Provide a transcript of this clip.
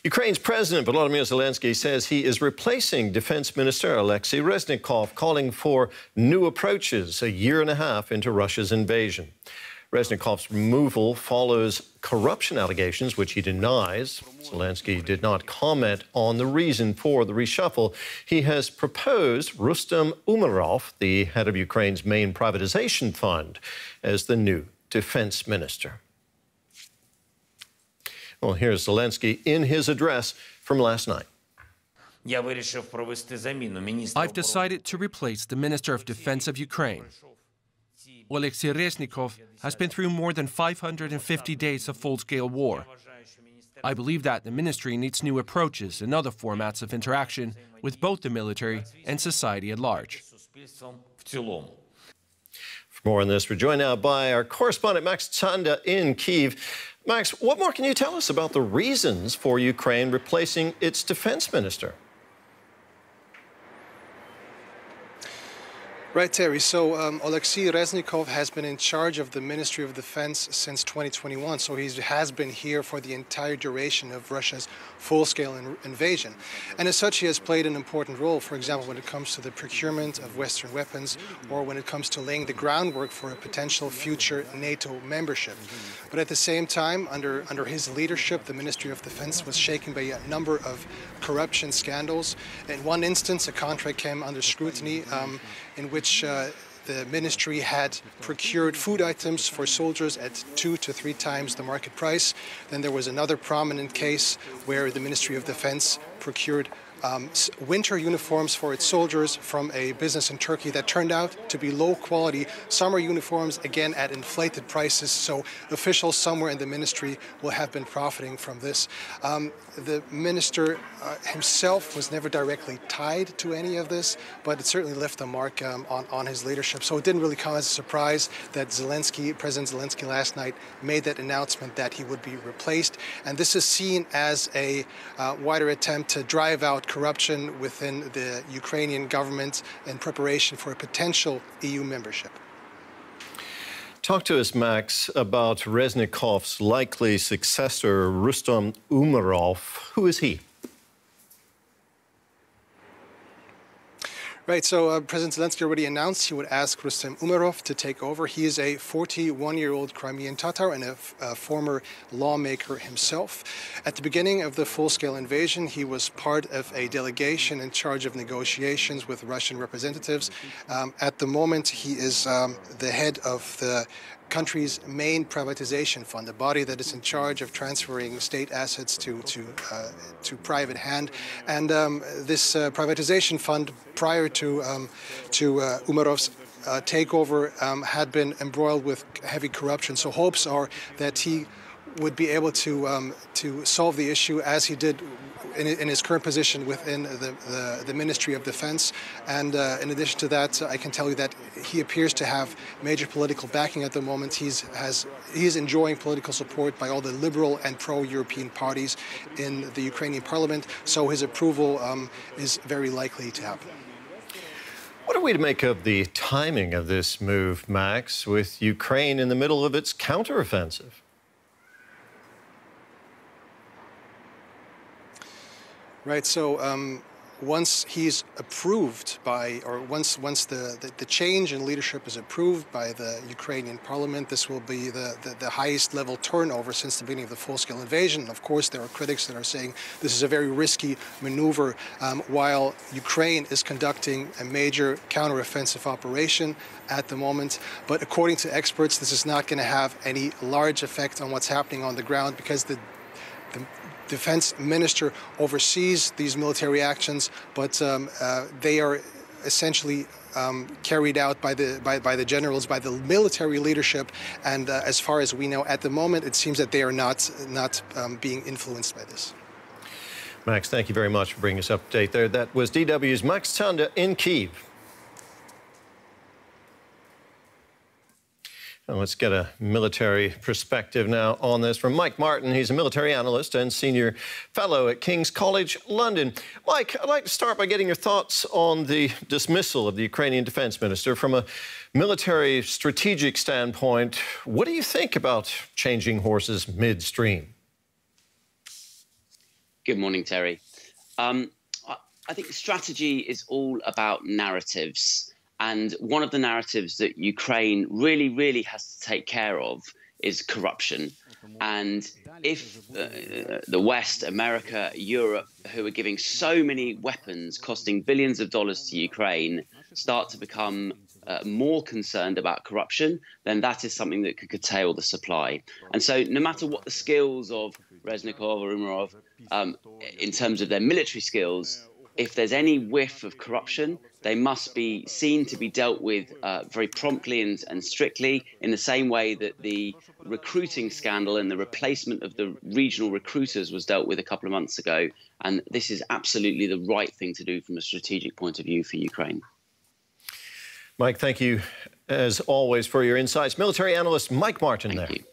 Ukraine's President Volodymyr Zelenskyy says he is replacing Defense Minister Oleksiy Reznikov, calling for new approaches a year and a half into Russia's invasion. Resnikov's removal follows corruption allegations, which he denies. Zelenskyy did not comment on the reason for the reshuffle. He has proposed Rustem Umerov, the head of Ukraine's main privatization fund, as the new defense minister. Well, here's Zelenskyy in his address from last night. I've decided to replace the Minister of Defense of Ukraine. Oleksiy Reznikov has been through more than 550 days of full-scale war. I believe that the ministry needs new approaches and other formats of interaction with both the military and society at large. For more on this, we're joined now by our correspondent Max Tsanda in Kyiv. Max, what more can you tell us about the reasons for Ukraine replacing its defense minister? Right, Terry. So Oleksiy Reznikov has been in charge of the Ministry of Defense since 2021. So he has been here for the entire duration of Russia's full-scale invasion. And as such, he has played an important role, for example, when it comes to the procurement of Western weapons or when it comes to laying the groundwork for a potential future NATO membership. But at the same time, under his leadership, the Ministry of Defense was shaken by a number of corruption scandals. In one instance, a contract came under scrutiny in which the ministry had procured food items for soldiers at 2 to 3 times the market price. Then there was another prominent case where the Ministry of Defense procured winter uniforms for its soldiers from a business in Turkey that turned out to be low-quality summer uniforms, again at inflated prices. So officials somewhere in the ministry will have been profiting from this. The minister himself was never directly tied to any of this, but it certainly left a mark on his leadership. So it didn't really come as a surprise that President Zelenskyy last night made that announcement that he would be replaced. And this is seen as a wider attempt to drive out corruption within the Ukrainian government in preparation for a potential EU membership. Talk to us, Max, about Resnikov's likely successor, Rustem Umerov. Who is he? Right, so President Zelenskyy already announced he would ask Rustem Umerov to take over. He is a 41-year-old Crimean Tatar and a former lawmaker himself. At the beginning of the full-scale invasion, he was part of a delegation in charge of negotiations with Russian representatives. At the moment, he is the head of the country's main privatization fund, a body that is in charge of transferring state assets to private hand. And this privatization fund, prior to Umerov's takeover, had been embroiled with heavy corruption. So hopes are that he would be able to solve the issue as he did in his current position within the Ministry of Defense. And in addition to that, I can tell you that he appears to have major political backing at the moment. He's enjoying political support by all the liberal and pro-European parties in the Ukrainian parliament. So his approval is very likely to happen. What are we to make of the timing of this move, Max, with Ukraine in the middle of its counteroffensive? Right, so once he's approved by, or once the change in leadership is approved by the Ukrainian parliament, this will be the highest level turnover since the beginning of the full-scale invasion. Of course, there are critics that are saying this is a very risky maneuver while Ukraine is conducting a major counteroffensive operation at the moment. But according to experts, this is not going to have any large effect on what's happening on the ground because the defense minister oversees these military actions, but they are essentially carried out by the generals, by the military leadership. And as far as we know at the moment, it seems that they are not being influenced by this. Max, thank you very much for bringing us up to date there. That was DW's Max Tsanda in Kyiv. Well, let's get a military perspective now on this from Mike Martin. He's a military analyst and senior fellow at King's College London. Mike, I'd like to start by getting your thoughts on the dismissal of the Ukrainian defense minister. From a military strategic standpoint, what do you think about changing horses midstream? Good morning, Terry. I think strategy is all about narratives. And one of the narratives that Ukraine really has to take care of is corruption. And if the West, America, Europe, who are giving so many weapons costing billions of dollars to Ukraine, start to become more concerned about corruption, then that is something that could curtail the supply. And so no matter what the skills of Resnikov or Umerov, in terms of their military skills, if there's any whiff of corruption, they must be seen to be dealt with very promptly and strictly, in the same way that the recruiting scandal and the replacement of the regional recruiters was dealt with a couple of months ago. And this is absolutely the right thing to do from a strategic point of view for Ukraine. Mike, thank you, as always, for your insights. Military analyst Mike Martin there. Thank you.